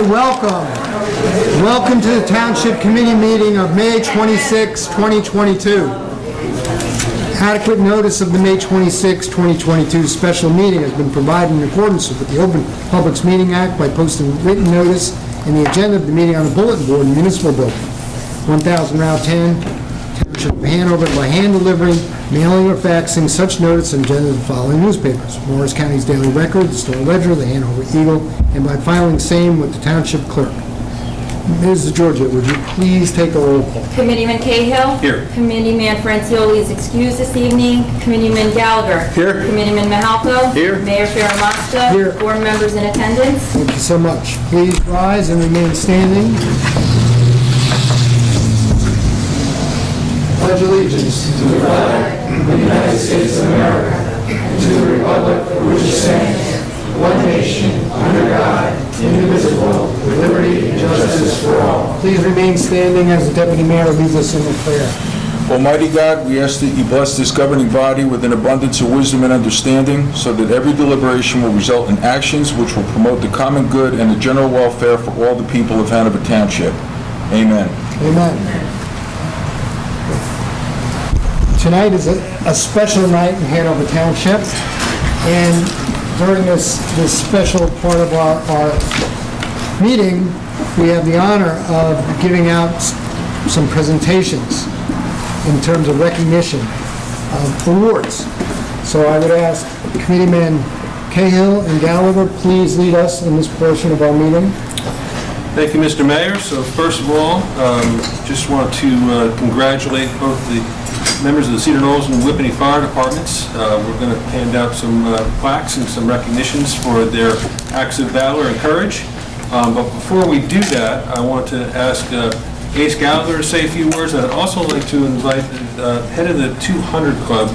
welcome. Welcome to the Township Committee meeting of May 26, 2022. Adequate notice of the May 26, 2022 special meeting has been provided in accordance with the Open Public Meeting Act by posting written notice in the agenda of the meeting on the bulletin board in the Municipal Building, 1000 Route 10, Township of Hanover, by hand delivering, mailing, or faxing such notice and agenda to the following newspapers: Morris County's Daily Record, the Star Ledger, the Hanover Eagle, and by filing same with the Township Clerk. Ms. Georgia, would you please take a roll call? Committeeman Cahill. Here. Committeeman Francioli is excused this evening. Committeeman Gallagher. Here. Committeeman Mahalko. Here. Mayor Faramasta. Here. Board members in attendance. Thank you so much. Please rise and remain standing. Pledge allegiance to the flag of the United States of America and to the republic for which it stands, one nation, under God, indivisible, with liberty and justice for all. Please remain standing as the Deputy Mayor leads us in the prayer. Almighty God, we ask that you bless this governing body with an abundance of wisdom and understanding, so that every deliberation will result in actions which will promote the common good and the general welfare for all the people of Hanover Township. Amen. Amen. Tonight is a special night in Hanover Township, and during this special part of our meeting, we have the honor of giving out some presentations in terms of recognition of awards. So I would ask Committeeman Cahill and Gallagher, please lead us in this portion of our meeting. Thank you, Mr. Mayor. So first of all, just want to congratulate both the members of the Cedar Knolls and Whippany Fire Departments. We're going to hand out some plaques and some recognitions for their acts of valor and courage. But before we do that, I want to ask Ace Gallagher to say a few words. I'd also like to invite the head of the 200 Club,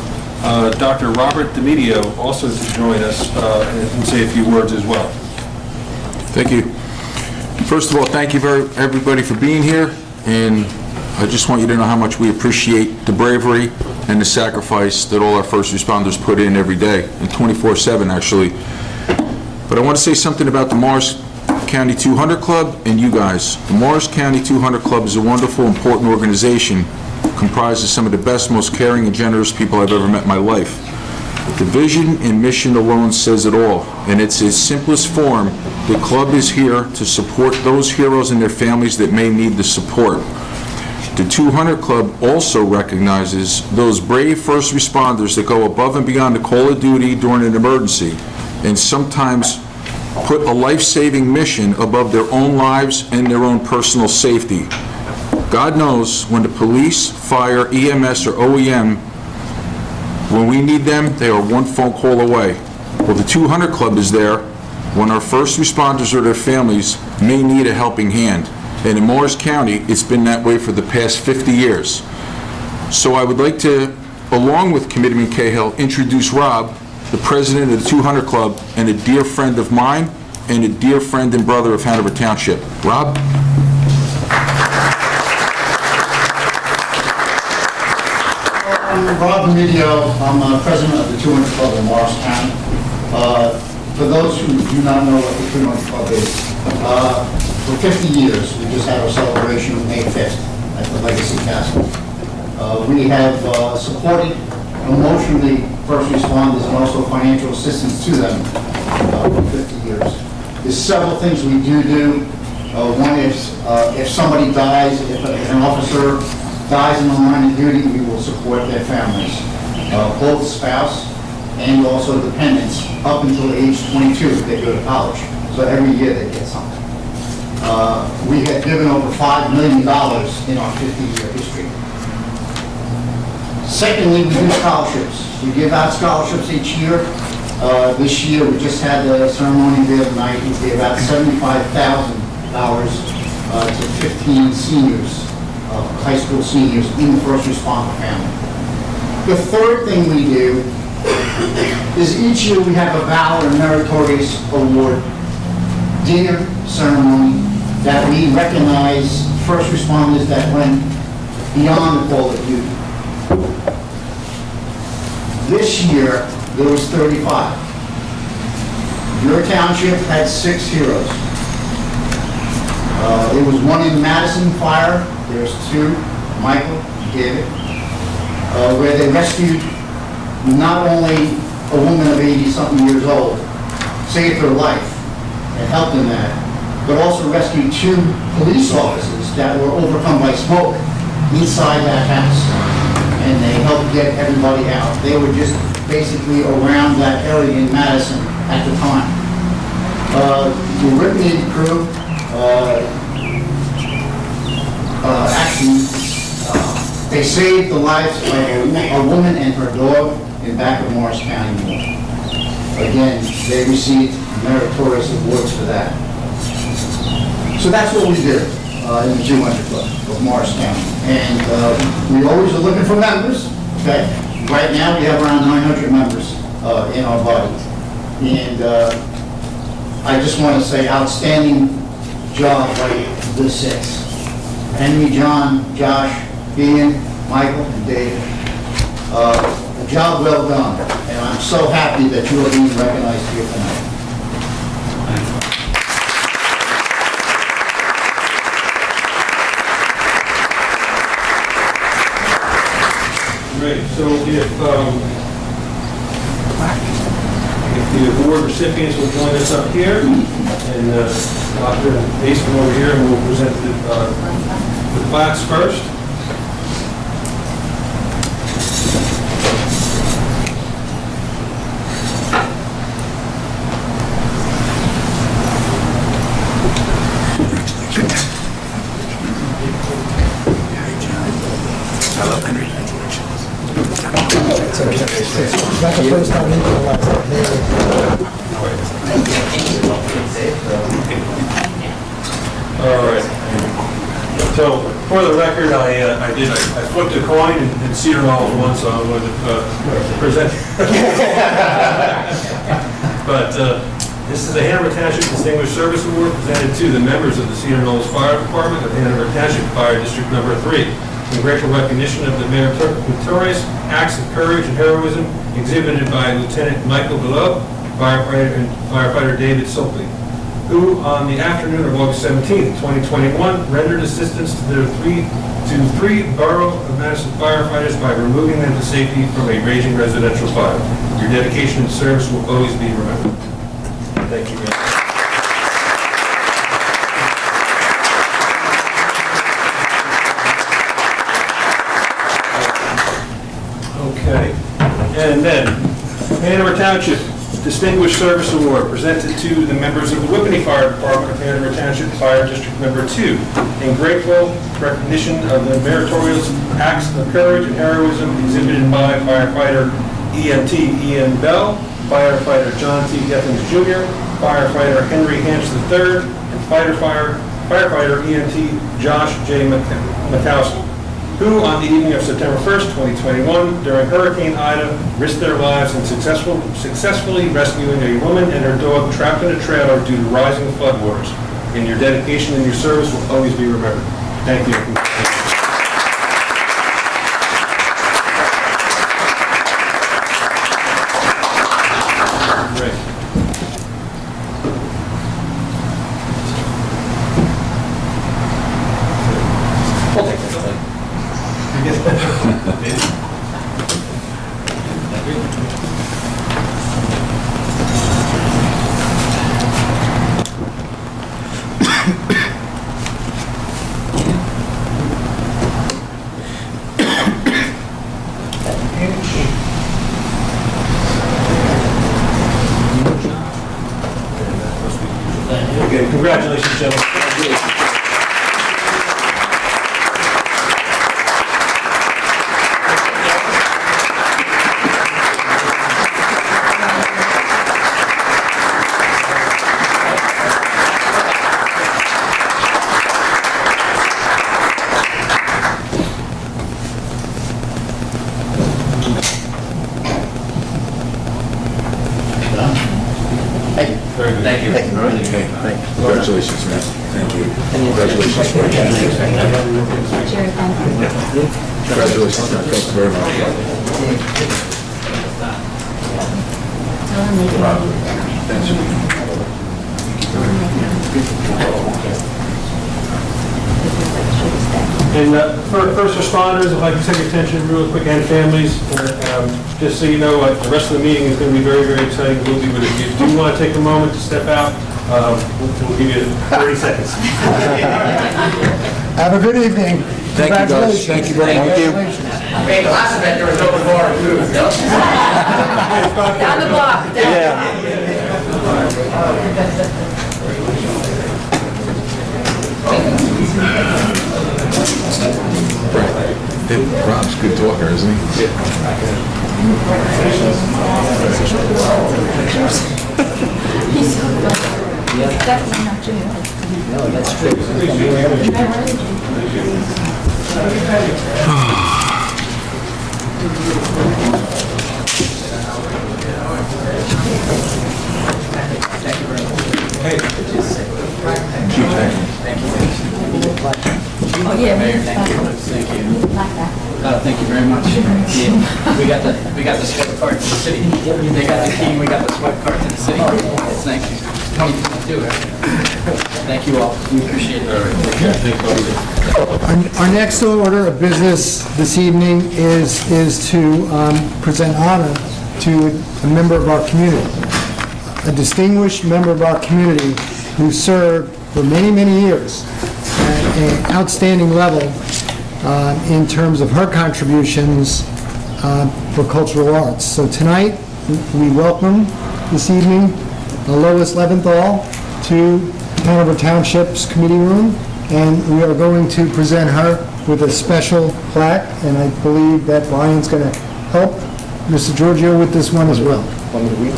Dr. Robert DiMedio, also to join us and say a few words as well. Thank you. First of all, thank you everybody for being here, and I just want you to know how much we appreciate the bravery and the sacrifice that all our first responders put in every day, and 24/7 actually. But I want to say something about the Morris County 200 Club and you guys. The Morris County 200 Club is a wonderful, important organization comprised of some of the best, most caring and generous people I've ever met in my life. The vision and mission alone says it all. In its simplest form, the club is here to support those heroes and their families that may need the support. The 200 Club also recognizes those brave first responders that go above and beyond the call of duty during an emergency, and sometimes put a life-saving mission above their own lives and their own personal safety. God knows when the police, fire, EMS, or OEM, when we need them, they are one phone call away. Well, the 200 Club is there when our first responders or their families may need a helping hand. And in Morris County, it's been that way for the past 50 years. So I would like to, along with Committeeman Cahill, introduce Rob, the president of the 200 Club, and a dear friend of mine, and a dear friend and brother of Hanover Township. Rob? I'm Rob DiMedio. I'm president of the 200 Club in Morris County. For those who do not know what the 200 Club is, for 50 years, we just had our celebration on May 5th at the Legacy Castle. We have supported emotionally first responders and also financial assistance to them for 50 years. There's several things we do. One is if somebody dies, if an officer dies in the line of duty, we will support their families, both spouse and also dependents, up until age 22 if they go to college. So every year they get something. We have given over $5 million in our 50-year history. Secondly, we do scholarships. We give out scholarships each year. This year, we just had the ceremony the other night. We gave out $75,000 to 15 seniors, high school seniors in the first responder family. The third thing we do is each year we have a Valor and Meritorious award dinner ceremony that we recognize first responders that went beyond the call of duty. This year, there was 35. Your township had 6 heroes. There was one in Madison Fire, there's two, Michael and David, where they rescued not only a woman of 80-something years old, saved her life and helped in that, but also rescued two police officers that were overcome by smoke inside that house. And they helped get everybody out. They were just basically around that area in Madison at the time. The Whippany crew, they saved the lives of a woman and her dog in back of Morris County. Again, they received Meritorious awards for that. So that's what we did in the 200 Club of Morris County. And we always are looking for members. Okay? Right now we have around 900 members in our body. And I just want to say outstanding job by the six. Henry, John, Josh, Ian, Michael, and David. A job well done. And I'm so happy that you are being recognized here tonight. Great, so if the award recipients will join us up here, and Dr. Baseman over here, and we'll present the plaques first. That's the first time you realized that. All right. So, for the record, I flipped a coin and Cedar Knolls won, so I'm going to present. But this is the Hanover Township Distinguished Service Award presented to the members of the Cedar Knolls Fire Department of Hanover Township Fire District Number 3. In grateful recognition of the meritorious acts of courage and heroism exhibited by Lieutenant Michael Valor, firefighter, and firefighter David Sultley, who on the afternoon of August 17, 2021, rendered assistance to three Borough of Madison firefighters by removing them to safety from a raging residential fire. Your dedication and service will always be remembered. Thank you. Okay, and then Hanover Township Distinguished Service Award presented to the members of the Whippany Fire Department of Hanover Township Fire District Number 2 in grateful recognition of the meritorious acts of courage and heroism exhibited by firefighter EMT Ian Bell, firefighter John T. Gethings Jr., firefighter Henry Hanch III, and firefighter EMT Josh J. Matowski, who on the evening of September 1st, 2021, during Hurricane Ida, risked their lives in successfully rescuing a woman and her dog trapped in a trailer due to rising floodwaters. And your dedication and your service will always be remembered. Thank you. Great. We'll take this. Okay, congratulations, gentlemen. Very good. Thank you. Congratulations, man. Thank you. Congratulations. Jerry, thank you. Congratulations, man. Thank you very much. Tell them they can leave. Thanks. Tell them they can leave. And for first responders, I'd like to take your attention real quick, and families, just so you know, the rest of the meeting is going to be very, very exciting. We'll be with you. If you do want to take a moment to step out, we'll give you 30 seconds. Have a good evening. Thank you, guys. Thank you very much. Hey, last event, there was open bar too. Down the block. Rob's a good talker, isn't he? He's so good. Definitely not Jimmy. No, that's true. Oh, yeah. Thank you very much. Yeah, we got the swipe card to the city. They got the key, and we got the swipe card to the city. Thank you. 2022, right? Thank you all. We appreciate it. Our next order of business this evening is to present honor to a member of our community, a distinguished member of our community who served for many, many years at an outstanding level in terms of her contributions for cultural arts. So tonight, we welcome this evening Lois Leventhal to Hanover Township's committee room, and we are going to present her with a special plaque, and I believe that Brian's going to help Mr. Giorgio with this one as well.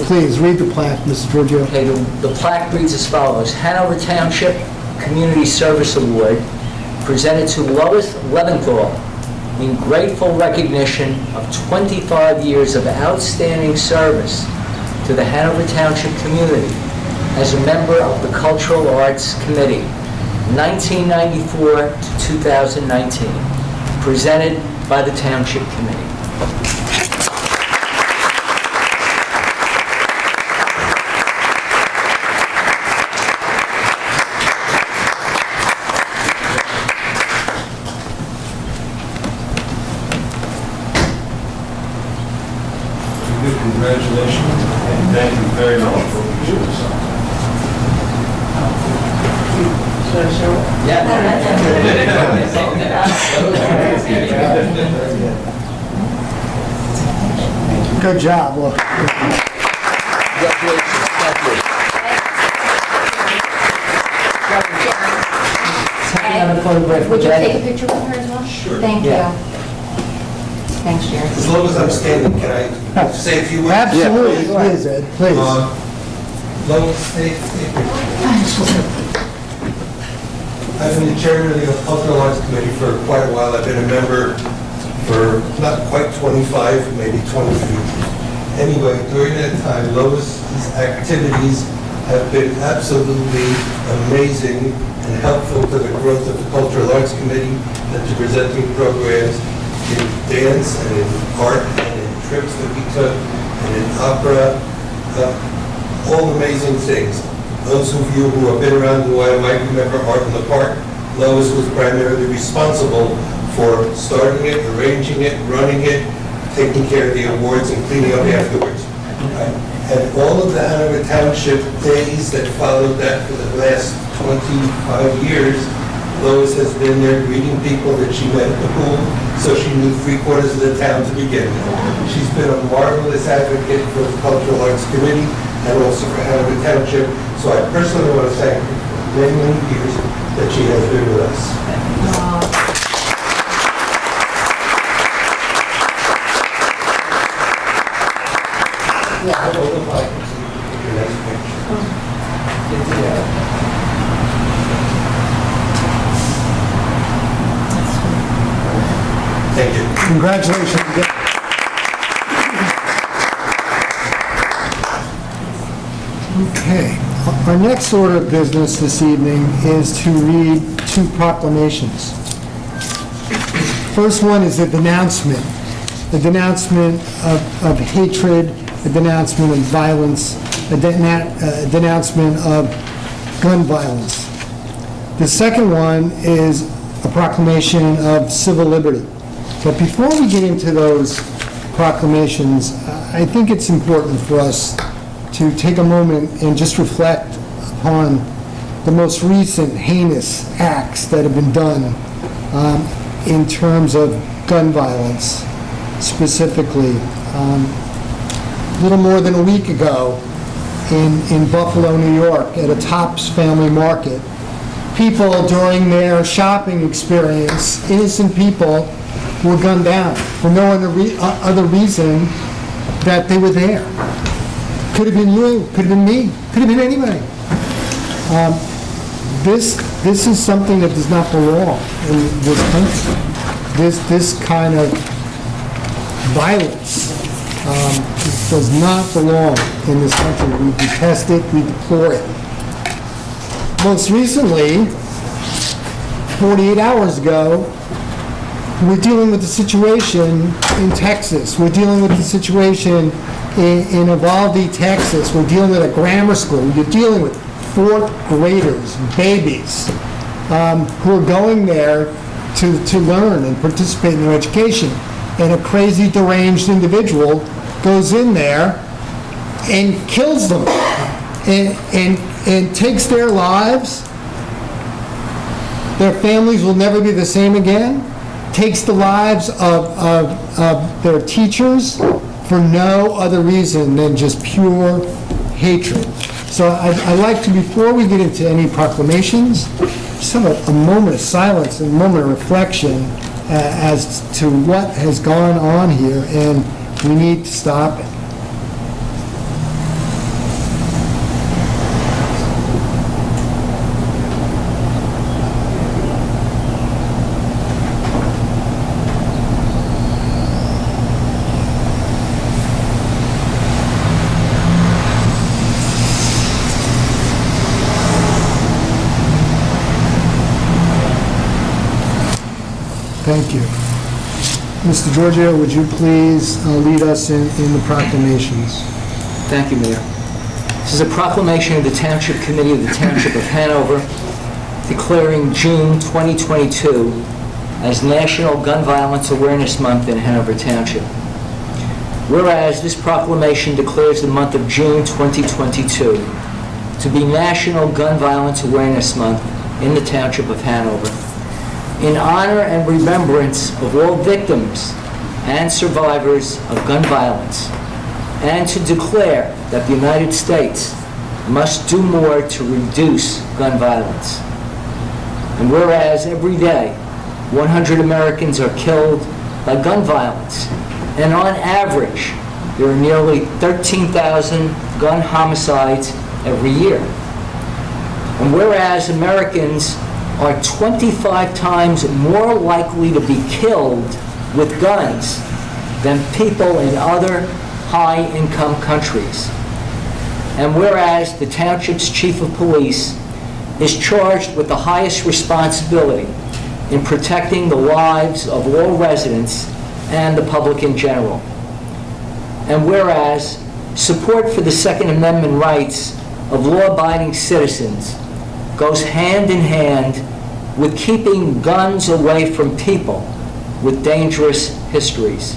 Please, read the plaque, Mr. Giorgio. Okay, the plaque reads as follows. Hanover Township Community Service Award presented to Lois Leventhal in grateful recognition of 25 years of outstanding service to the Hanover Township community as a member of the Cultural Arts Committee, 1994 to 2019, presented by the Township Committee. Congratulations, and thank you very much for what you do. Good job, look. Would you take a picture with her as well? Sure. Thank you. Thanks, Jared. As long as I'm standing, can I say a few words? Absolutely, please, Ed, please. Lois, I've been the chairman of the Cultural Arts Committee for quite a while. I've been a member for not quite 25, maybe 23. Anyway, during that time, Lois's activities have been absolutely amazing and helpful to the growth of the Cultural Arts Committee and to presenting programs in dance and in art and in trips that we took and in opera, all amazing things. Those of you who have been around who I might remember Art in the Park, Lois was primarily responsible for starting it, arranging it, running it, taking care of the awards and cleaning up afterwards. And all of the Hanover Township days that followed that for the last 25 years, Lois has been there greeting people that she met at the pool, so she knew 3/4 of the town to begin with. She's been a marvelous advocate for the Cultural Arts Committee and also for Hanover Township, so I personally want to thank her for many, many years that she has been with us. Thank you. Congratulations again. Okay, our next order of business this evening is to read 2 proclamations. First one is a denouncement of hatred, a denouncement of violence, a denouncement of gun violence. The second one is a proclamation of civil liberty. But before we get into those proclamations, I think it's important for us to take a moment and just reflect upon the most recent heinous acts that have been done in terms of gun violence, specifically. A little more than a week ago in Buffalo, New York, at a Tops Family Market, people during their shopping experience, innocent people, were gunned down for no other reason that they were there. Could have been you, could have been me, could have been anybody. This is something that does not belong in this country. This kind of violence does not belong in this country. We detest it, we deplore it. Most recently, 48 hours ago, we're dealing with the situation in Texas. We're dealing with the situation in Uvalde, Texas. We're dealing with a grammar school. You're dealing with fourth graders, babies, who are going there to learn and participate in their education. And a crazy, deranged individual goes in there and kills them and takes their lives. Their families will never be the same again. Takes the lives of their teachers for no other reason than just pure hatred. So I'd like to, before we get into any proclamations, just have a moment of silence and a moment of reflection as to what has gone on here, and we need to stop it. Thank you. Mr. Giorgio, would you please lead us in the proclamations? Thank you, Mayor. This is a proclamation of the Township Committee of the Township of Hanover declaring June 2022 as National Gun Violence Awareness Month in Hanover Township. Whereas this proclamation declares the month of June 2022 to be National Gun Violence Awareness Month in the Township of Hanover, in honor and remembrance of all victims and survivors of gun violence, and to declare that the United States must do more to reduce gun violence. And whereas every day 100 Americans are killed by gun violence, and on average there are nearly 13,000 gun homicides every year. And whereas Americans are 25 times more likely to be killed with guns than people in other high-income countries. And whereas the Township's Chief of Police is charged with the highest responsibility in protecting the lives of all residents and the public in general. And whereas support for the Second Amendment rights of law-abiding citizens goes hand in hand with keeping guns away from people with dangerous histories.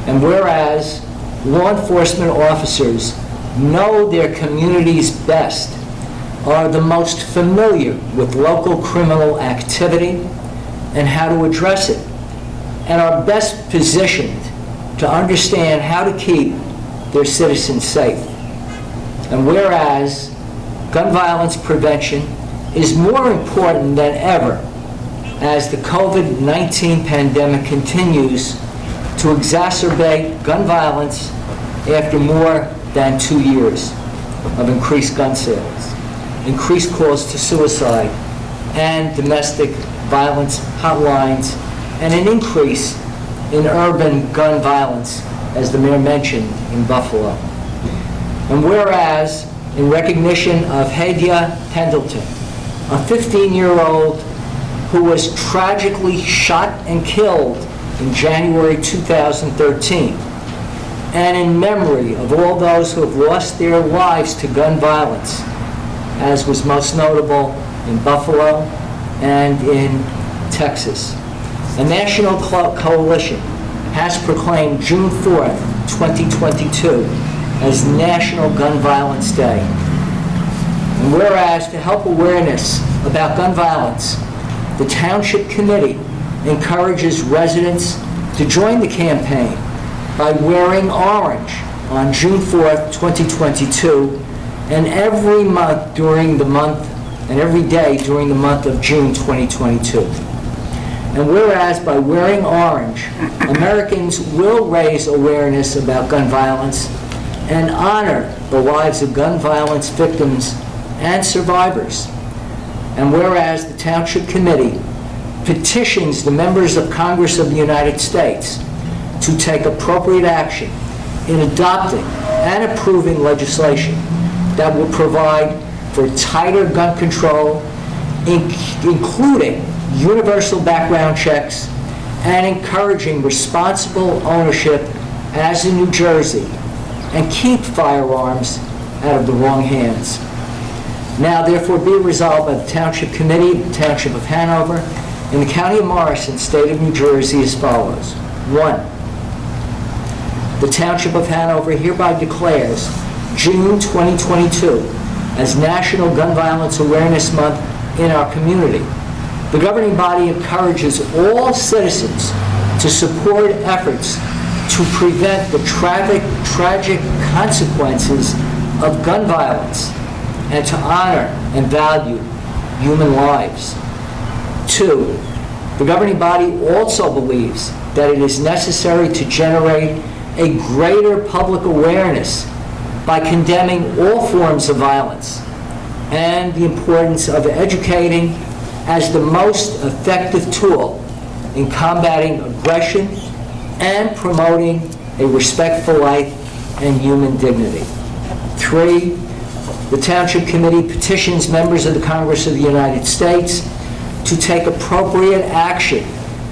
And whereas law enforcement officers know their communities best, are the most familiar with local criminal activity and how to address it, and are best positioned to understand how to keep their citizens safe. And whereas gun violence prevention is more important than ever as the COVID-19 pandemic continues to exacerbate gun violence after more than 2 years of increased gun sales, increased calls to suicide, and domestic violence hotlines, and an increase in urban gun violence, as the mayor mentioned, in Buffalo. And whereas, in recognition of Hadia Pendleton, a 15-year-old who was tragically shot and killed in January 2013, and in memory of all those who have lost their lives to gun violence, as was most notable in Buffalo and in Texas. A national coalition has proclaimed June 4th, 2022 as National Gun Violence Day. And whereas to help awareness about gun violence, the Township Committee encourages residents to join the campaign by wearing orange on June 4th, 2022, and every month during the month, and every day during the month of June 2022. And whereas by wearing orange, Americans will raise awareness about gun violence and honor the lives of gun violence victims and survivors. And whereas the Township Committee petitions the members of Congress of the United States to take appropriate action in adopting and approving legislation that will provide for tighter gun control, including universal background checks and encouraging responsible ownership as in New Jersey, and keep firearms out of the wrong hands. Now therefore be resolved by the Township Committee of the Township of Hanover in the County of Morrison, State of New Jersey as follows. 1. The Township of Hanover hereby declares June 2022 as National Gun Violence Awareness Month in our community. The governing body encourages all citizens to support efforts to prevent the tragic consequences of gun violence and to honor and value human lives. 2, the governing body also believes that it is necessary to generate a greater public awareness by condemning all forms of violence and the importance of educating as the most effective tool in combating aggression and promoting a respectful life and human dignity. 3, the Township Committee petitions members of the Congress of the United States to take appropriate action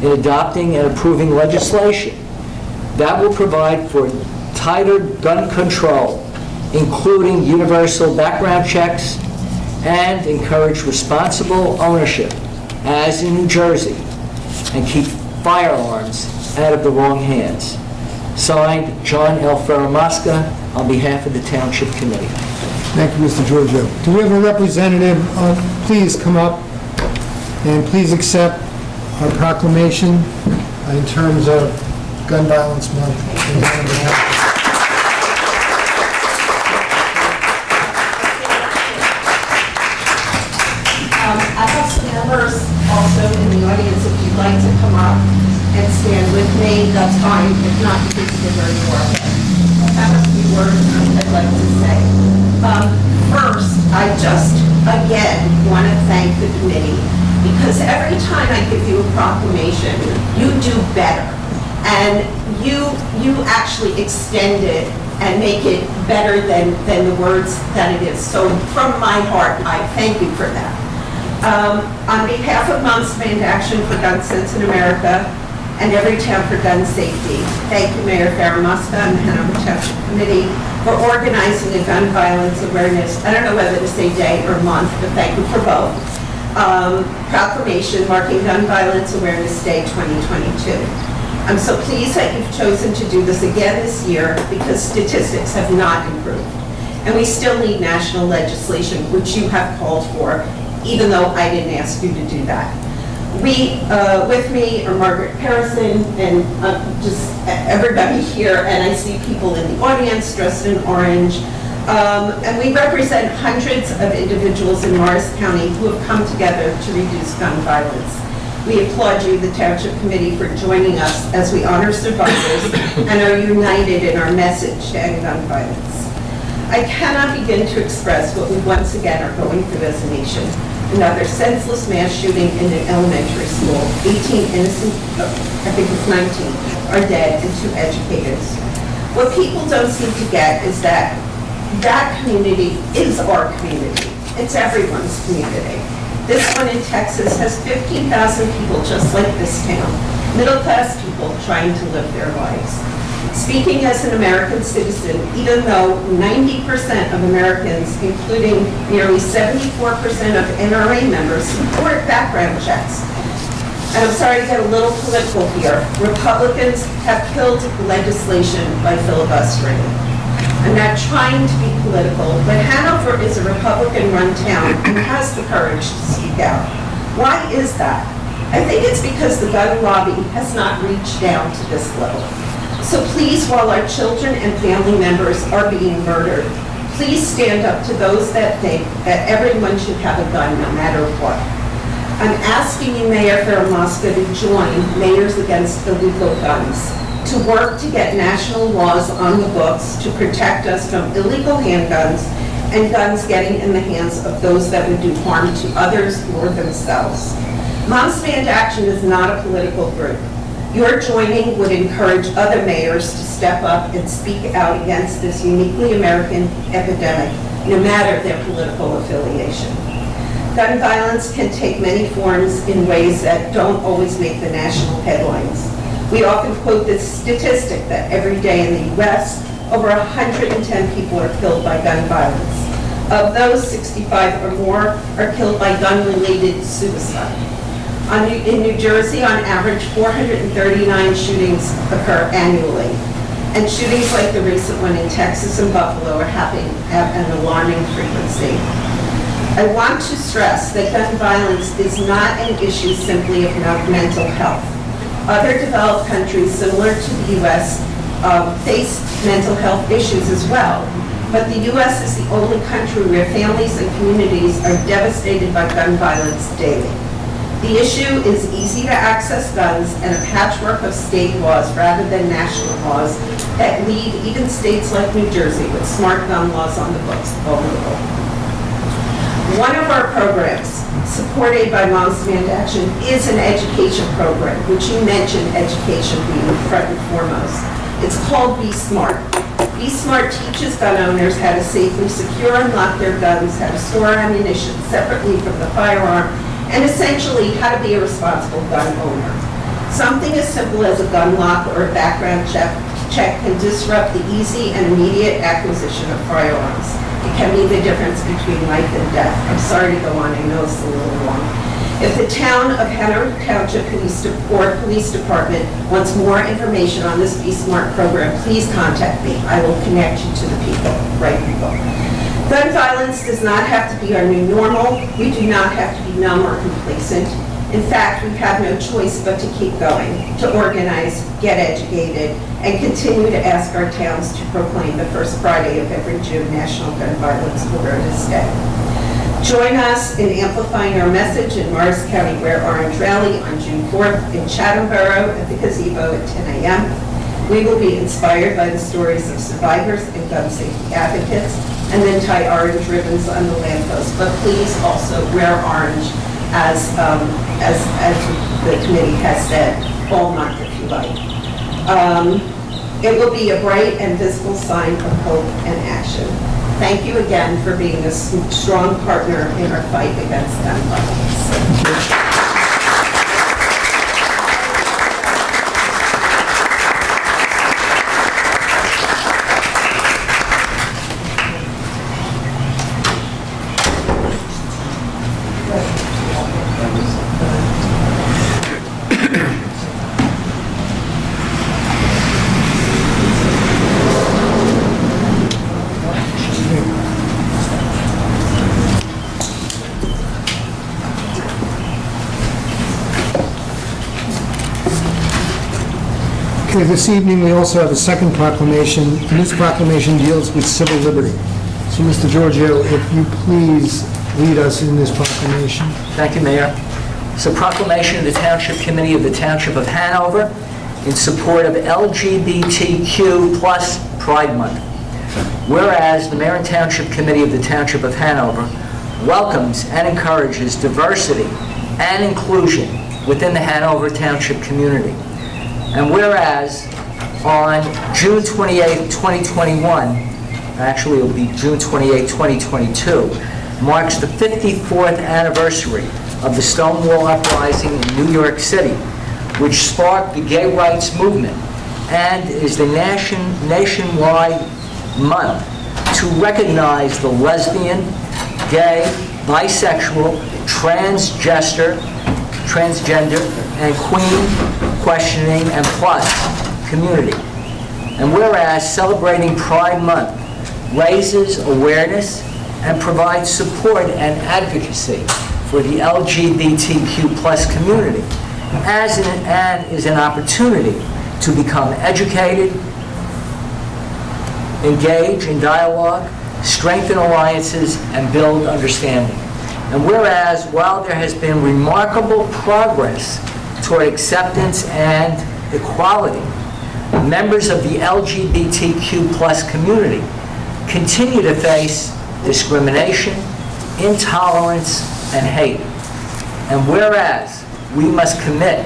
in adopting and approving legislation that will provide for tighter gun control, including universal background checks, and encourage responsible ownership, as in New Jersey, and keep firearms out of the wrong hands. Signed, John L. Ferramasca, on behalf of the Township Committee. Thank you, Mr. Giorgio. Do we have a representative? Please come up and please accept our proclamation in terms of Gun Violence Month. I have some members also in the audience. If you'd like to come up and stand with me, that's fine. If not, you can stay where you are. I have a few words I'd like to say. First, I just, again, want to thank the committee, because every time I give you a proclamation, you do better. And you actually extend it and make it better than the words that it is. So from my heart, I thank you for that. On behalf of Moms Demand Action for Gun Sense in America and Every Town for Gun Safety, thank you, Mayor Ferramasca and the Hanover Township Committee for organizing a gun violence awareness, I don't know whether to say day or month, but thank you for both, proclamation marking Gun Violence Awareness Day 2022. I'm so pleased that you've chosen to do this again this year, because statistics have not improved. And we still need national legislation, which you have called for, even though I didn't ask you to do that. We, with me, are Margaret Harrison and just everybody here, and I see people in the audience dressed in orange. And we represent hundreds of individuals in Morris County who have come together to reduce gun violence. We applaud you, the Township Committee, for joining us as we honor survivors and are united in our message to end gun violence. I cannot begin to express what we once again are going through as a nation. Another senseless mass shooting in an elementary school. 18 innocent, I think it's 19, are dead and 2 educators. What people don't seem to get is that that community is our community. It's everyone's community. This one in Texas has 15,000 people just like this town, middle-class people trying to live their lives. Speaking as an American citizen, even though 90% of Americans, including nearly 74% of NRA members, support background checks, And I'm sorry to get a little political here. Republicans have killed legislation by filibustering. I'm not trying to be political, but Hanover is a Republican-run town and has the courage to speak out. Why is that? I think it's because the gun lobby has not reached down to this level. So please, while our children and family members are being murdered, please stand up to those that think that everyone should have a gun no matter what. I'm asking you, Mayor Ferramasca, to join Mayors Against Illegal Guns, to work to get national laws on the books to protect us from illegal handguns and guns getting in the hands of those that would do harm to others or themselves. Moms Demand Action is not a political group. Your joining would encourage other mayors to step up and speak out against this uniquely American epidemic, no matter their political affiliation. Gun violence can take many forms in ways that don't always make the national headlines. We often quote this statistic that every day in the U.S., over 110 people are killed by gun violence. Of those, 65 or more are killed by gun-related suicide. In New Jersey, on average, 439 shootings occur annually. And shootings like the recent one in Texas and Buffalo are happening at an alarming frequency. I want to stress that gun violence is not an issue simply of mental health. Other developed countries similar to the U.S. Face mental health issues as well, but the U.S. is the only country where families and communities are devastated by gun violence daily. The issue is easy to access guns and a patchwork of state laws rather than national laws that leave even states like New Jersey with smart gun laws on the books vulnerable. One of our programs, supported by Moms Demand Action, is an education program, which you mentioned education being front and foremost. It's called Be Smart. Be Smart teaches gun owners how to safely secure and lock their guns, how to store ammunition separately from the firearm, and essentially how to be a responsible gun owner. Something as simple as a gun lock or a background check can disrupt the easy and immediate acquisition of firearms. It can be the difference between life and death. I'm sorry to go on, I know it's a little long. If the town of Hanover Township Police Department wants more information on this Be Smart program, please contact me. I will connect you to the people, right people. Gun violence does not have to be our new normal. We do not have to be numb or complacent. In fact, we have no choice but to keep going, to organize, get educated, and continue to ask our towns to proclaim the first Friday of every June National Gun Violence Awareness Day. Join us in amplifying our message in Morris County Wear Orange Rally on June 4th in Chatham Borough at the gazebo at 10 a.m. We will be inspired by the stories of survivors and gun safety advocates, and then tie orange ribbons on the lampposts. But please also wear orange as the committee has said, all month if you like. It will be a bright and visible sign of hope and action. Thank you again for being a strong partner in our fight against gun violence. Okay, this evening we also have a second proclamation, and this proclamation deals with civil liberty. So, Mr. Giorgio, if you please lead us in this proclamation. Thank you, Mayor. It's a proclamation of the Township Committee of the Township of Hanover in support of LGBTQ plus Pride Month. Whereas the Mayor and Township Committee of the Township of Hanover welcomes and encourages diversity and inclusion within the Hanover Township community. And whereas on June 28, 2021, actually it will be June 28, 2022, marks the 54th anniversary of the Stonewall Uprising in New York City, which sparked the gay rights movement and is the nationwide month to recognize the lesbian, gay, bisexual, transgender, transgender, and queen, questioning, and plus community. And whereas celebrating Pride Month raises awareness and provides support and advocacy for the LGBTQ plus community, and is an opportunity to become educated, engage in dialogue, strengthen alliances, and build understanding. And whereas, while there has been remarkable progress toward acceptance and equality, members of the LGBTQ plus community continue to face discrimination, intolerance, and hate. And whereas we must commit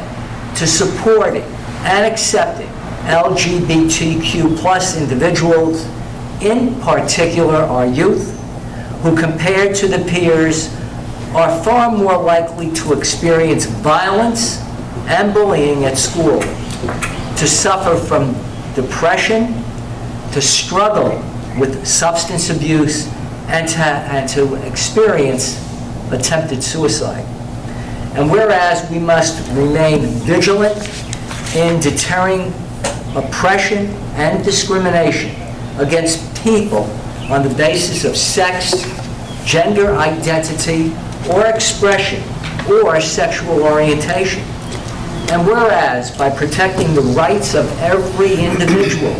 to supporting and accepting LGBTQ plus individuals, in particular our youth, who compared to the peers are far more likely to experience violence and bullying at school, to suffer from depression, to struggle with substance abuse, and to experience attempted suicide. And whereas we must remain vigilant in deterring oppression and discrimination against people on the basis of sex, gender identity, or expression, or sexual orientation. And whereas by protecting the rights of every individual,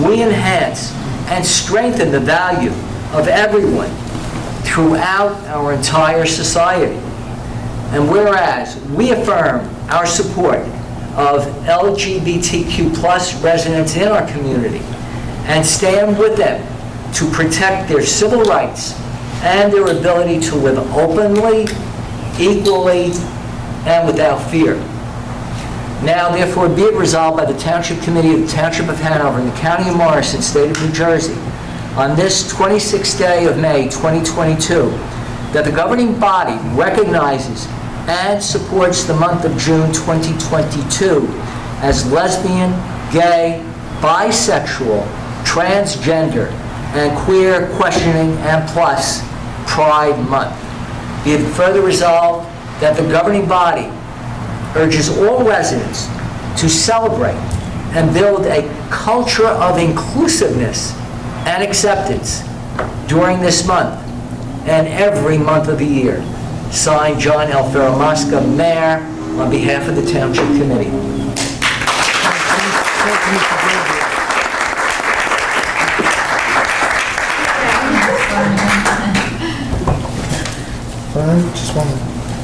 we enhance and strengthen the value of everyone throughout our entire society. And whereas we affirm our support of LGBTQ plus residents in our community and stand with them to protect their civil rights and their ability to live openly, equally, and without fear. Now, therefore, be it resolved by the Township Committee of the Township of Hanover in the County of Morrison, State of New Jersey, on this 26th day of May 2022, that the governing body recognizes and supports the month of June 2022 as lesbian, gay, bisexual, transgender, and queer questioning and plus Pride Month. Be it further resolved that the governing body urges all residents to celebrate and build a culture of inclusiveness and acceptance during this month and every month of the year. Signed, John L. Ferramasca, Mayor, on behalf of the Township Committee. Brian, just want to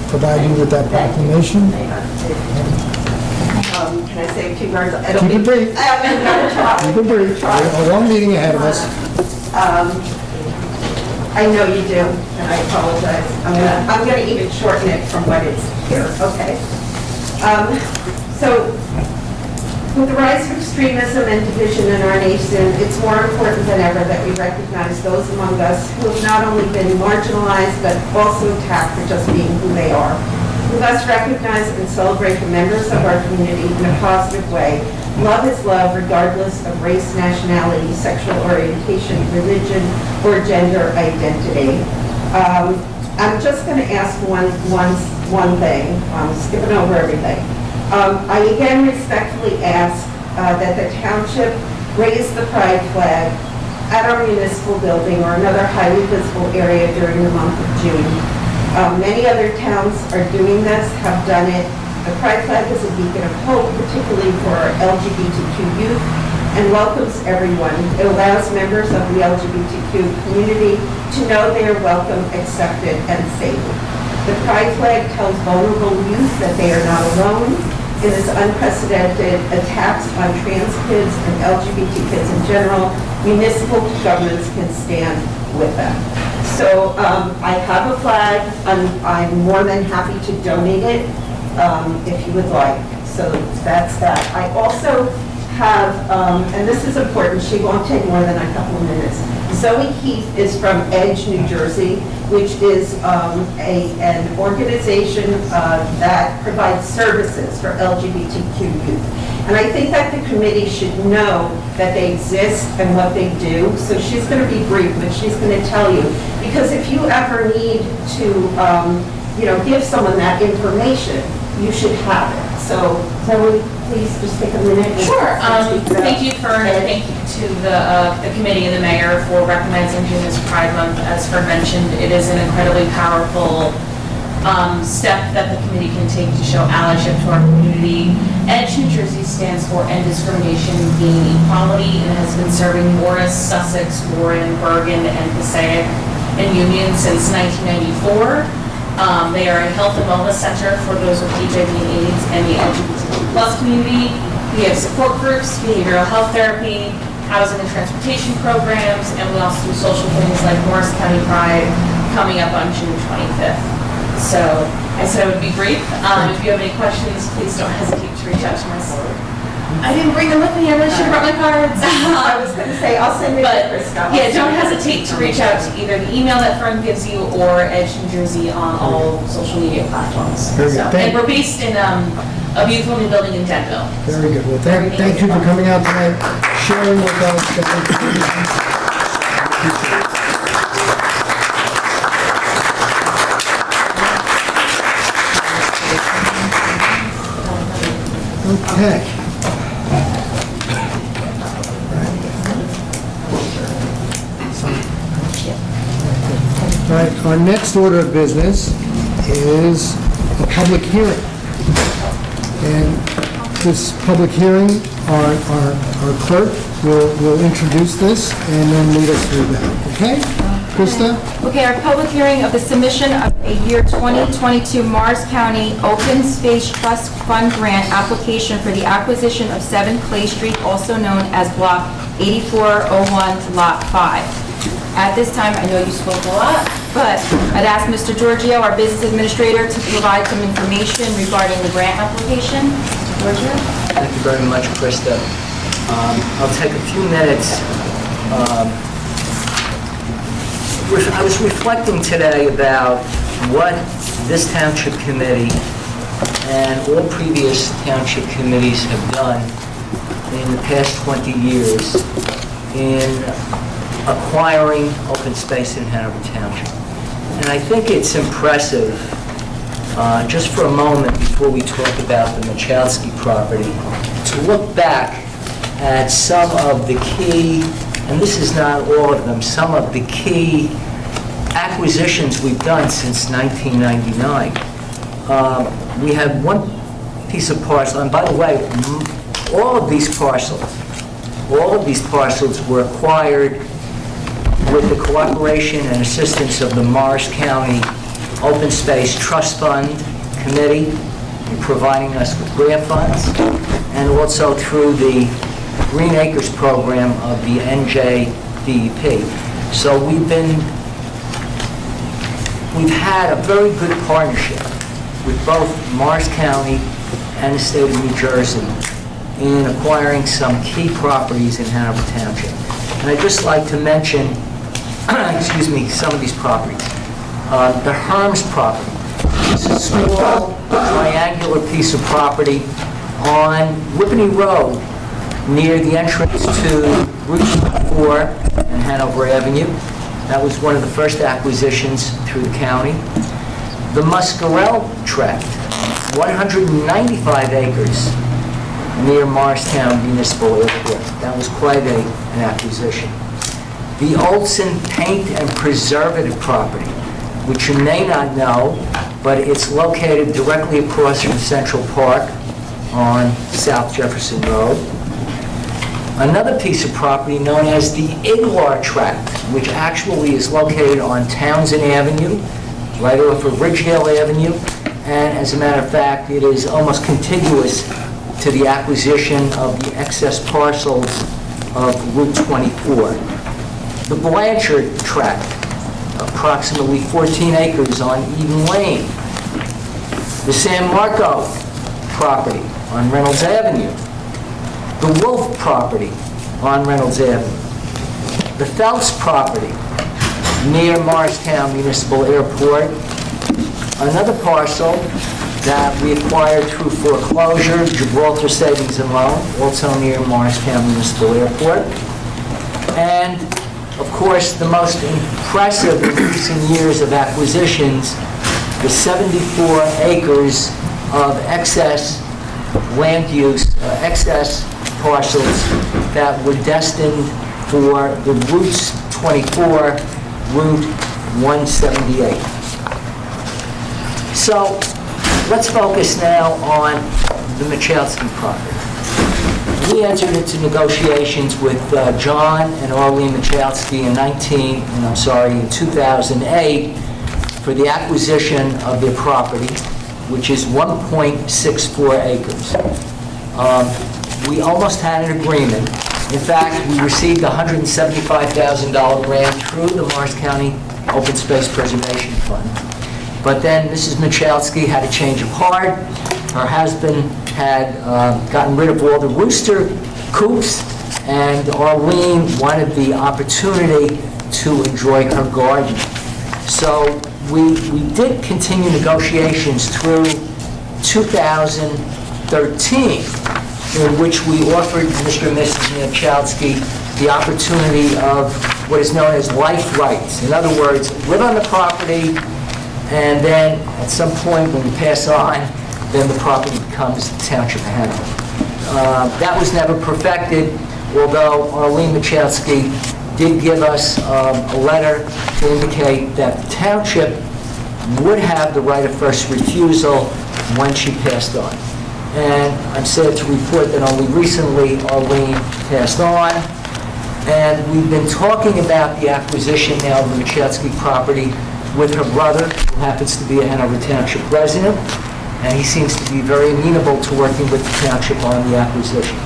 provide you with that proclamation. Can I say a few words? Keep it brief. I'm going to try. Keep it brief. We have a long meeting ahead of us. I know you do, and I apologize. I'm going to even shorten it from what is here, okay? So, with the rise of extremism and division in our nation, it's more important than ever that we recognize those among us who have not only been marginalized, but also attacked for just being who they are. We must recognize and celebrate the members of our community in a positive way. Love is love, regardless of race, nationality, sexual orientation, religion, or gender identity. I'm just going to ask one thing. I'm skipping over everything. I again respectfully ask that the township raise the pride flag at our municipal building or another highly visible area during the month of June. Many other towns are doing this, have done it. The pride flag is a beacon of hope, particularly for our LGBTQ youth, and welcomes everyone. It allows members of the LGBTQ community to know they are welcome, accepted, and safe. The pride flag tells vulnerable youth that they are not alone in this unprecedented attacks on trans kids and LGBT kids in general. Municipal governments can stand with them. So I have a flag. I'm more than happy to donate it if you would like. So that's that. I also have, and this is important, she won't take more than a couple of minutes. Zoe Keith is from Edge, New Jersey, which is an organization that provides services for LGBTQ youth. And I think that the committee should know that they exist and what they do. So she's going to be brief, but she's going to tell you. Because if you ever need to give someone that information, you should have it. So, would please just take a minute? and Sure. speak to Thank you to the committee and the mayor for recognizing June as Pride Month. As Fred mentioned, it is an incredibly powerful step that the committee can take to show allyship to our community. EDGE New Jersey stands for End Discrimination, Gain Equality, and has been serving Morris, Sussex, Warren, Bergen, and Passaic and Union since 1994. They are a health and wellness center for those with HIV and AIDS and the LGBTQ+ community. We have support groups, behavioral health therapy, housing and transportation programs, and we also do social things like Morris County Pride coming up on June 25th. So I said I would be brief. If you have any questions, please don't hesitate to reach out to myself. I didn't bring them with me. I really should have brought my cards. I was going to say, I'll send it to Krista. Yeah, don't hesitate to reach out to either the email that Fern gives you or Edge New Jersey on all social media platforms. Very good. And we're based in a beautiful new building in Denville. Very good. Well, thank you for coming out tonight, sharing with us. Okay. All right, our next order of business is a public hearing. And this public hearing, our clerk will introduce this and then lead us through that. Okay? Krista? Okay, our public hearing of the submission of a year 2022 Morris County Open Space Trust Fund Grant application for the acquisition of 7 Clay Street, also known as Block 8401, Lot 5. At this time, I know you spoke a lot, but I'd ask Mr. Giorgio, our business administrator, to provide some information regarding the grant application. Giorgio? Thank you very much, Krista. I'll take a few minutes. I was reflecting today about what this township committee and all previous township committees have done in the past 20 years in acquiring open space in Hanover Township. And I think it's impressive, just for a moment before we talk about the Michalski property, to look back at some of the key, and this is not all of them, some of the key acquisitions we've done since 1999. We have one piece of parcel, and by the way, all of these parcels were acquired with the cooperation and assistance of the Morris County Open Space Trust Fund Committee in providing us with grant funds, and also through the Green Acres program of the NJDEP. So we've had a very good partnership with both Morris County and the state of New Jersey in acquiring some key properties in Hanover Township. And I'd just like to mention, some of these properties. The Herms property. It's a small triangular piece of property on Whippany Road near the entrance to Route 4 and Hanover Avenue. That was one of the first acquisitions through the county. The Muscarell tract, 195 acres near Morristown Municipal Airport. That was quite an acquisition. The Olson Paint and Preservative property, which you may not know, but it's located directly across from Central Park on South Jefferson Road. Another piece of property known as the Iglar tract, which actually is located on Townsend Avenue, right off of Ridgedale Avenue, and as a matter of fact, it is almost contiguous to the acquisition of the excess parcels of Route 24. The Blanchard tract, approximately 14 acres on Eden Lane. The San Marco property on Reynolds Avenue. The Wolf property on Reynolds Avenue. The Phelps property near Morristown Municipal Airport. Another parcel that we acquired through foreclosure, Gibraltar Savings and Loan, also near Morristown Municipal Airport. And, of course, the most impressive in recent years of acquisitions the 74 acres of excess land use, excess parcels that were destined for the Route 24, Route 178. So let's focus now on the Michalski property. We entered into negotiations with John and Arlene Michalski in 2008 for the acquisition of their property, which is 1.64 acres. We almost had an agreement. In fact, we received a $175,000 grant through the Morris County Open Space Preservation Fund. But then Mrs. Michalski had a change of heart. Her husband had gotten rid of all the rooster coops, and Arlene wanted the opportunity to enjoy her garden. So we did continue negotiations through 2013, in which we offered Mr. and Mrs. Michalski the opportunity of what is known as life rights. In other words, live on the property, and then at some point when we pass on, then the property becomes the Township of Hanover. That was never perfected, although Arlene Michalski did give us a letter to indicate that the Township would have the right of first refusal when she passed on. And I'm sad to report that only recently Arlene passed on, and we've been talking about the acquisition now of the Michalski property with her brother, who happens to be a Hanover Township resident, and he seems to be very amenable to working with the Township on the acquisition.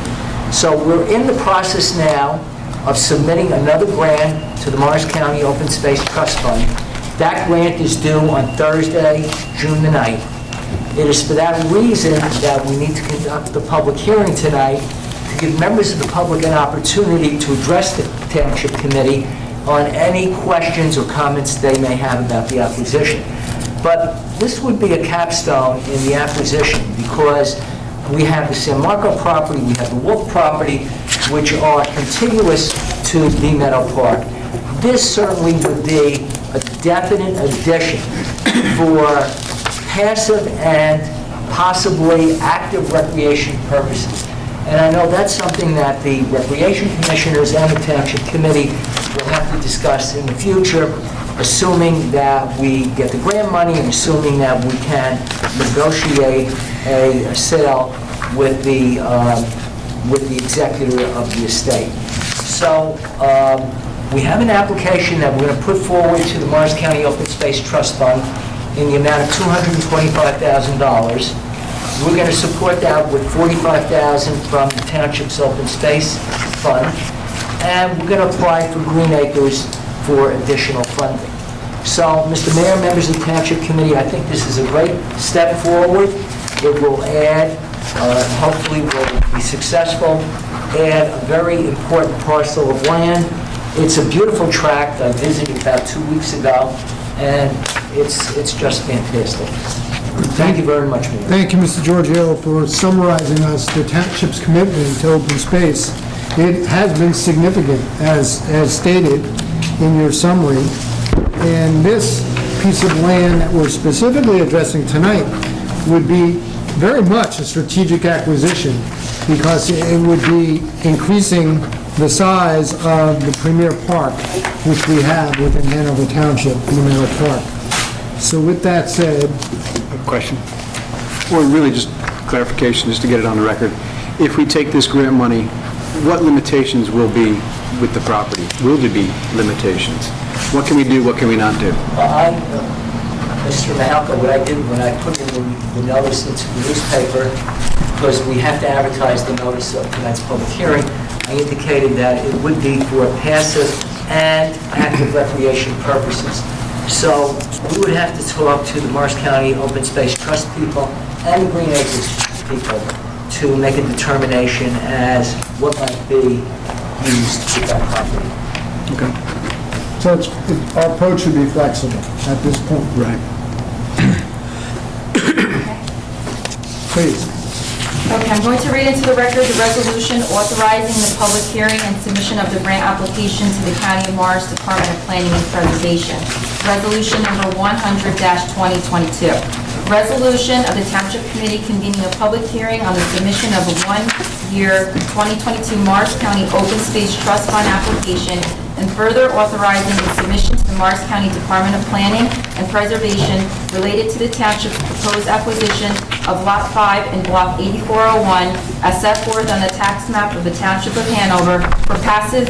So we're in the process now of submitting another grant to the Morris County Open Space Trust Fund. That grant is due on Thursday, June the 9th. It is for that reason that we need to conduct the public hearing tonight to give members of the public an opportunity to address the Township Committee on any questions or comments they may have about the acquisition. But this would be a capstone in the acquisition because we have the San Marco property, we have the Wolf property, which are contiguous to the Meadow Park. This certainly would be a definite addition for passive and possibly active recreation purposes. And I know that's something that the Recreation Commissioners and the Township Committee will have to discuss in the future, assuming that we get the grant money and assuming that we can negotiate a sale with the executor of the estate. So we have an application that we're going to put forward to the Morris County Open Space Trust Fund in the amount of $225,000. We're going to support that with $45,000 from the Township's Open Space Fund, and we're going to apply for Green Acres for additional funding. So, Mr. Mayor, members of the Township Committee, I think this is a great step forward. It will add, hopefully will be successful, add a very important parcel of land. It's a beautiful tract. I visited about 2 weeks ago, and it's just fantastic. Thank you very much, Mayor. Thank you, Mr. Giorgio, for summarizing us the Township's commitment to open space. It has been significant, as stated in your summary. And this piece of land that we're specifically addressing tonight would be very much a strategic acquisition because it would be increasing the size of the premier park, which we have within Hanover Township, in Meadow Park. So with that said, Question. Or really just clarification, just to get it on the record. If we take this grant money, what limitations will be with the property? Will there be limitations? What can we do, what can we not do? Mr. Mahalka, what I did when I put in the notice into the newspaper, because we have to advertise the notice of tonight's public hearing, I indicated that it would be for passive and active recreation purposes. So we would have to talk to the Morris County Open Space Trust people and the Green Acres people to make a determination as what might be used with that property. Okay. so our approach should be flexible at this point. Right. Please. Okay, I'm going to read into the record the resolution authorizing the public hearing and submission of the grant application to the County of Morris Department of Planning and Preservation. Resolution number 100-2022. Resolution of the Township Committee convening a public hearing on the submission of a one-year 2022 Morris County Open Space Trust Fund application and further authorizing the submission to the Morris County Department of Planning and Preservation related to the Township's proposed acquisition of Lot 5 in Block 8401 as set forth on the tax map of the Township of Hanover for passive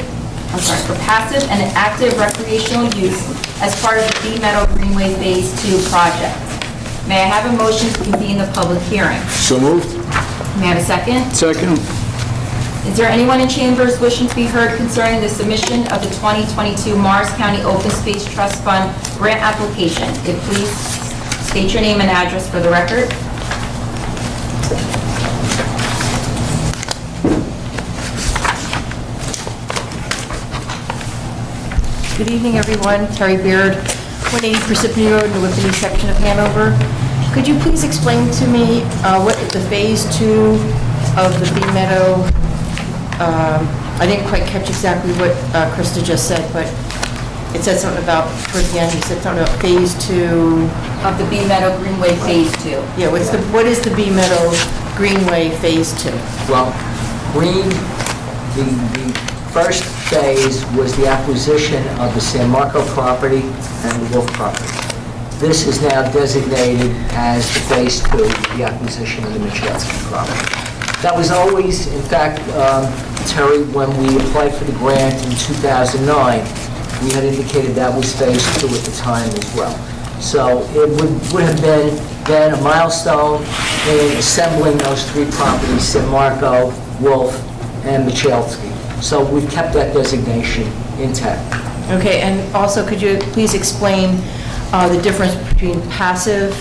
and active recreational use as part of the Bee Meadow Greenway Phase 2 project. May I have a motion to convene the public hearing? So moved. May I have a second? Second. Is there anyone in chambers wishing to be heard concerning the submission of the 2022 Morris County Open Space Trust Fund grant application? If please state your name and address for the record. Good evening, everyone. Terry Beard, 180 Parsippany Road in the Whippany section of Hanover. Could you please explain to me what the Phase 2 of the Bee Meadow, I didn't quite catch exactly what Krista just said, but it said something about, towards the end, you said something about Phase 2. Of the Bee Meadow Greenway Phase 2. Yeah, what is the Bee Meadow Greenway Phase 2? Well, the first phase was the acquisition of the San Marco property and the Wolf property. This is now designated as the Phase 2, the acquisition of the Michalski property. That was always, in fact, Terry, when we applied for the grant in 2009, we had indicated that was Phase 2 at the time as well. So it would have been then a milestone in assembling those three properties, San Marco, Wolf, and Michalski. So we've kept that designation intact. Okay, and also could you please explain the difference between passive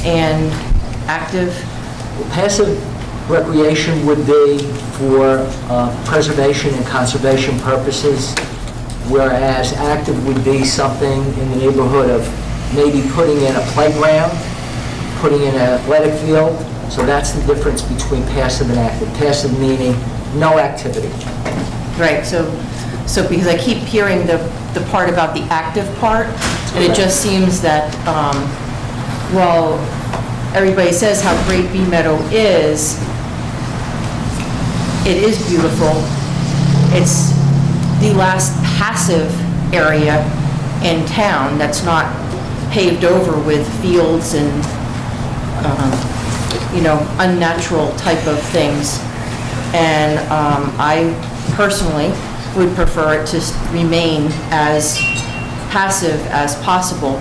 and active? Passive recreation would be for preservation and conservation purposes, whereas active would be something in the neighborhood of maybe putting in a playground, putting in an athletic field. So that's the difference between passive and active. Passive meaning no activity. Right, so because I keep hearing the part about the active part, and it just seems that, well, everybody says how great Bee Meadow is. It is beautiful. It's the last passive area in town that's not paved over with fields and, unnatural type of things. And I personally would prefer it to remain as passive as possible,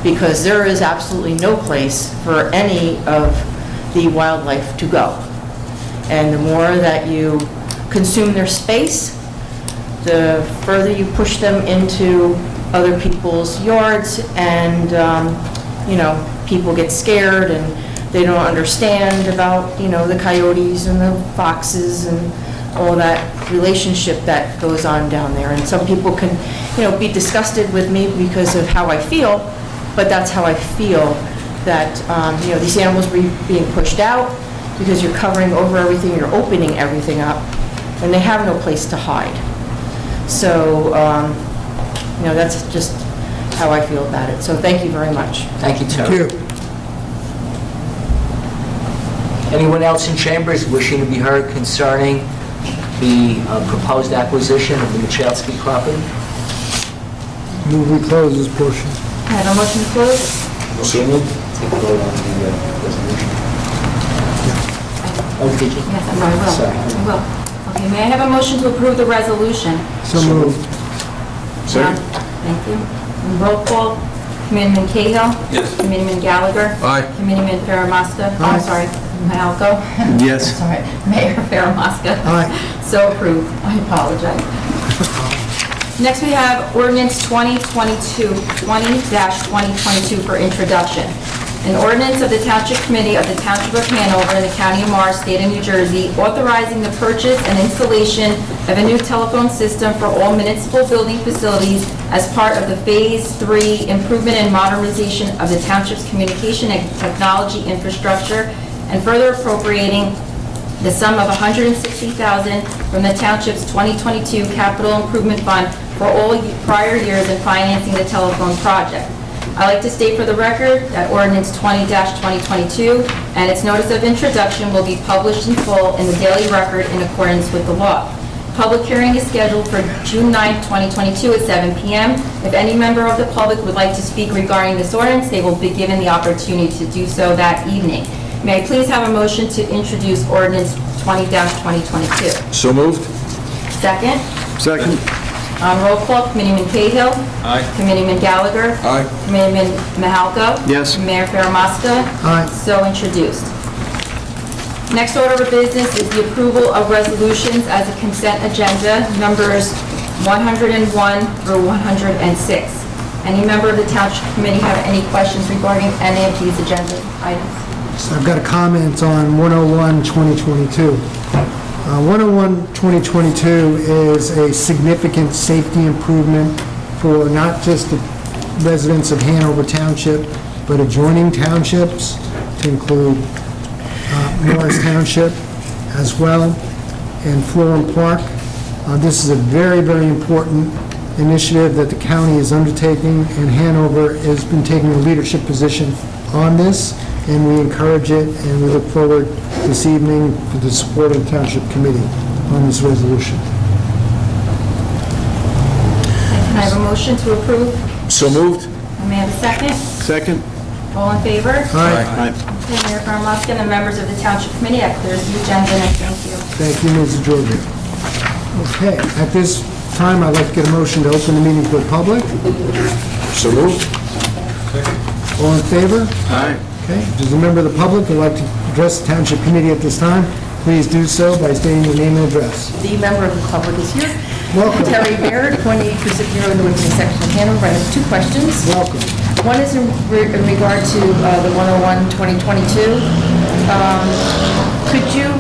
because there is absolutely no place for any of the wildlife to go. And the more that you consume their space, the further you push them into other people's yards, and people get scared and they don't understand about the coyotes and the foxes and all that relationship that goes on down there. And some people can be disgusted with me because of how I feel, but that's how I feel, that these animals are being pushed out because you're covering over everything, you're opening everything up, and they have no place to hide. So that's just how I feel about it. So thank you very much. Thank you, Terry. Thank you. Anyone else in chambers wishing to be heard concerning the proposed acquisition of the Michalski property? Move we close this portion. I have a motion to close? So moved. Take a vote on the resolution. Oh, did you? Yes, I will. Sorry. I will. Okay, may I have a motion to approve the resolution? So moved. Second. Thank you. And roll call, Committeeman Cahill? Yes. Committeeman Gallagher? Aye. Committeeman Faramasca? Aye. I'm sorry, Malco? Yes. Sorry, Mayor Faramasca? Aye. So approved. I apologize. Next, we have ordinance 20-2022 for introduction. An ordinance of the Township Committee of the Township of Hanover in the County of Morris, State of New Jersey, authorizing the purchase and installation of a new telephone system for all municipal building facilities as part of the Phase 3 improvement and modernization of the Township's communication and technology infrastructure, and further appropriating the sum of $160,000 from the Township's 2022 Capital Improvement Fund for all prior years and financing the telephone project. I'd like to state for the record that ordinance 20-2022 and its notice of introduction will be published in full in the Daily Record in accordance with the law. Public hearing is scheduled for June 9, 2022 at 7 p.m. If any member of the public would like to speak regarding this ordinance, they will be given the opportunity to do so that evening. May I please have a motion to introduce ordinance 20-2022? So moved? Second. Second. On roll call, Committeeman Cahill. Aye. Committeeman Gallagher. Aye. Committeeman Mahalko. Yes. Mayor Faramaska. Aye. So introduced. Next order of business is the approval of resolutions as a consent agenda, numbers 101 through 106. Any member of the Township Committee have any questions regarding any of these agenda items? So I've got a comment on 101-2022. 101-2022 is a significant safety improvement for not just the residents of Hanover Township, but adjoining townships, to include Morris Township as well, and Florham Park. This is a very, very important initiative that the county is undertaking, and Hanover has been taking a leadership position on this, and we encourage it, and we look forward this evening for the support of the Township Committee on this resolution. Can I have a motion to approve? So moved? May I have a second? Second. All in favor? Aye. Okay, Mayor Faramaska and the members of the Township Committee, that clears the agenda, and I thank you. Thank you, Mrs. Georgia. Okay, at this time, I'd like to get a motion to open the meeting to the public. So moved? All in favor? Aye. Okay, does a member of the public would like to address the Township Committee at this time? Please do so by stating your name and address. The member of the public is here. Welcome. Terry Baird, 180 Pacific Road in the Whitney section of Hanover. I have two questions. Welcome. One is in regard to the 101-2022. Could you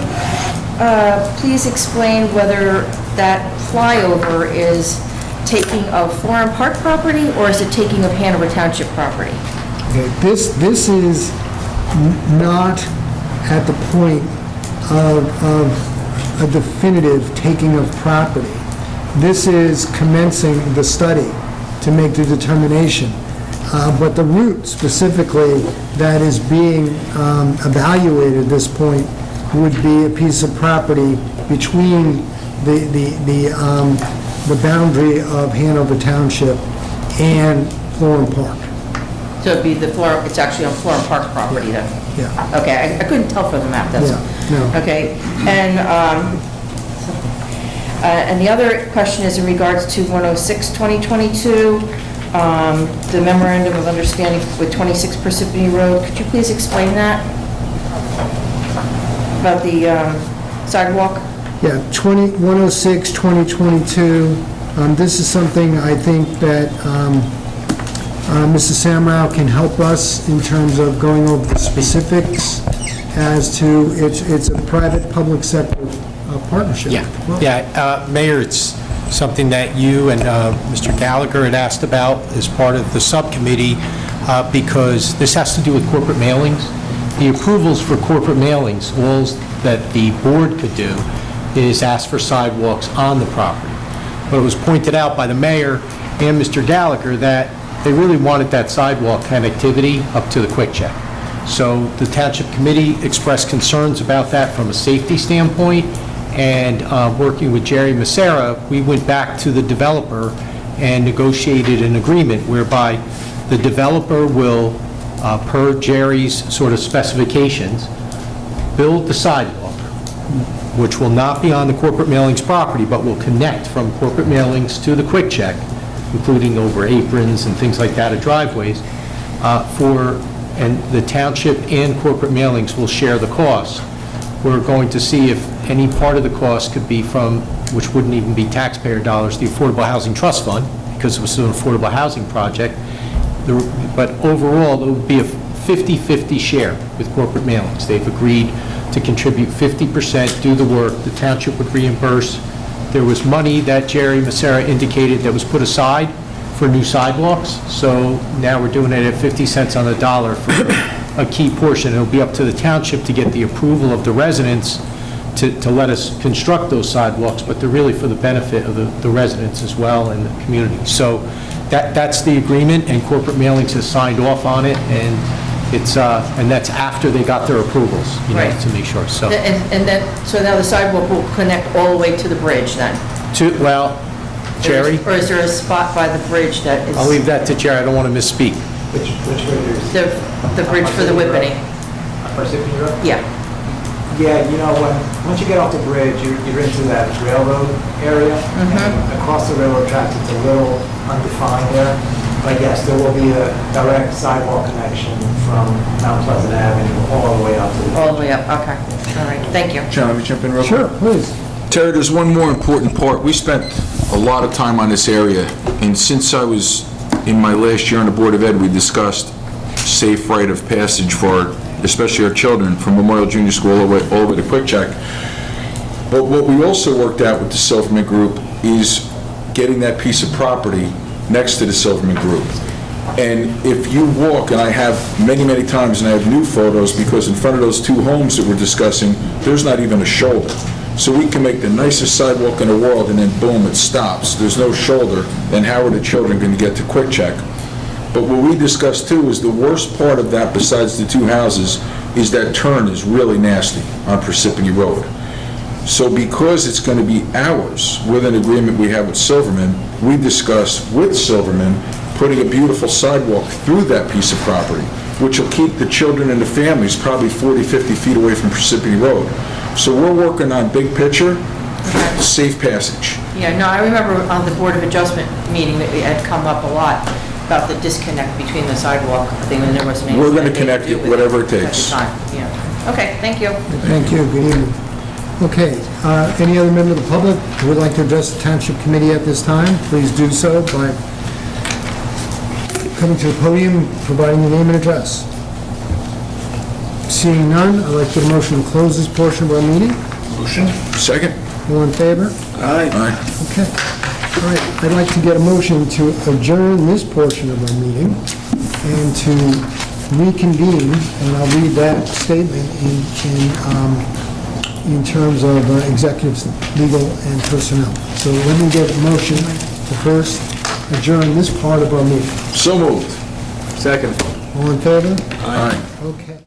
please explain whether that flyover is taking of Florham Park property, or is it taking of Hanover Township property? Okay, this is not at the point of a definitive taking of property. This is commencing the study to make the determination. But the route specifically that is being evaluated at this point would be a piece of property between the boundary of Hanover Township and Florham Park. So it'd be it's actually on Florham Park property then? Yeah. Okay, I couldn't tell from the map, that's all. Yeah, no. Okay, and the other question is in regards to 106-2022, the memorandum of understanding with 26 Parsippany Road. Could you please explain that? About the sidewalk? Yeah, 106-2022. This is something I think that Mrs. Samrow can help us in terms of going over the specifics as to, it's a private-public sector partnership. Mayor, it's something that you and Mr. Gallagher had asked about as part of the subcommittee, because this has to do with corporate mailings. The approvals for corporate mailings, all that the board could do is ask for sidewalks on the property. But it was pointed out by the mayor and Mr. Gallagher that they really wanted that sidewalk connectivity up to the quick check. So the Township Committee expressed concerns about that from a safety standpoint, and working with Jerry Macera, we went back to the developer and negotiated an agreement whereby the developer will, per Jerry's sort of specifications, build the sidewalk, which will not be on the corporate mailings property, but will connect from corporate mailings to the quick check, including over aprons and things like that at driveways, and the township and corporate mailings will share the cost. We're going to see if any part of the cost could be from, which wouldn't even be taxpayer dollars, the Affordable Housing Trust Fund, because it was an affordable housing project. But overall, it would be a 50-50 share with corporate mailings. They've agreed to contribute 50%, do the work, the township would reimburse. There was money that Jerry Macera indicated that was put aside for new sidewalks, so now we're doing it at 50 cents on the dollar for a key portion. It'll be up to the township to get the approval of the residents to let us construct those sidewalks, but they're really for the benefit of the residents as well and the community. So that's the agreement, and corporate mailings has signed off on it, and it's, and that's after they got their approvals, you know, Right. to make sure, so. And then, so now the sidewalk will connect all the way to the bridge then? Well, Jerry, Or is there a spot by the bridge that is? I'll leave that to Jerry, I don't want to misspeak. Which bridge is? The bridge for the Whippany? Parsippany Road? Yeah. Yeah, you know, once you get off the bridge, you're into that railroad area. And across the railroad tracks, it's a little undefined there. But yes, there will be a direct sidewalk connection from Mount Pleasant Avenue all the way up to the... All the way up, okay. All right, thank you. John, let me jump in real quick. Sure, please. Terry, there's one more important part. We spent a lot of time on this area, and since I was in my last year on the Board of Ed, we discussed safe rite of passage for especially our children from Memorial Junior School all the way to Quick Check. But what we also worked out with the Silverman Group is getting that piece of property next to the Silverman Group. And if you walk, and I have many, many times, and I have new photos, because in front of those two homes that we're discussing, there's not even a shoulder. So we can make the nicest sidewalk in the world, and then boom, it stops. There's no shoulder, then how are the children going to get to Quick Check? But what we discussed too is the worst part of that, besides the two houses, is that turn is really nasty on Parsippany Road. So because it's going to be ours, with an agreement we have with Silverman, we discussed with Silverman putting a beautiful sidewalk through that piece of property, which will keep the children and the families probably 40, 50 feet away from Parsippany Road. So we're working on big picture, safe passage. Yeah, no, I remember on the Board of Adjustment meeting that it had come up a lot about the disconnect between the sidewalk thing, and there wasn't anything. We're going to that they connect could do it, with whatever it at the takes. time. Yeah. Okay, thank you. Thank you, good evening. Okay, any other member of the public who would like to address the Township Committee at this time, please do so by coming to the podium, providing your name and address. Seeing none, I'd like to get a motion to close this portion of our meeting. Motion. Second. All in favor? Aye. Okay. All right, I'd like to get a motion to adjourn this portion of our meeting and to reconvene, and I'll read that statement in terms of executives, legal, and personnel. So let me get a motion to first adjourn this part of our meeting. So moved. Second. All in favor? Aye. Okay.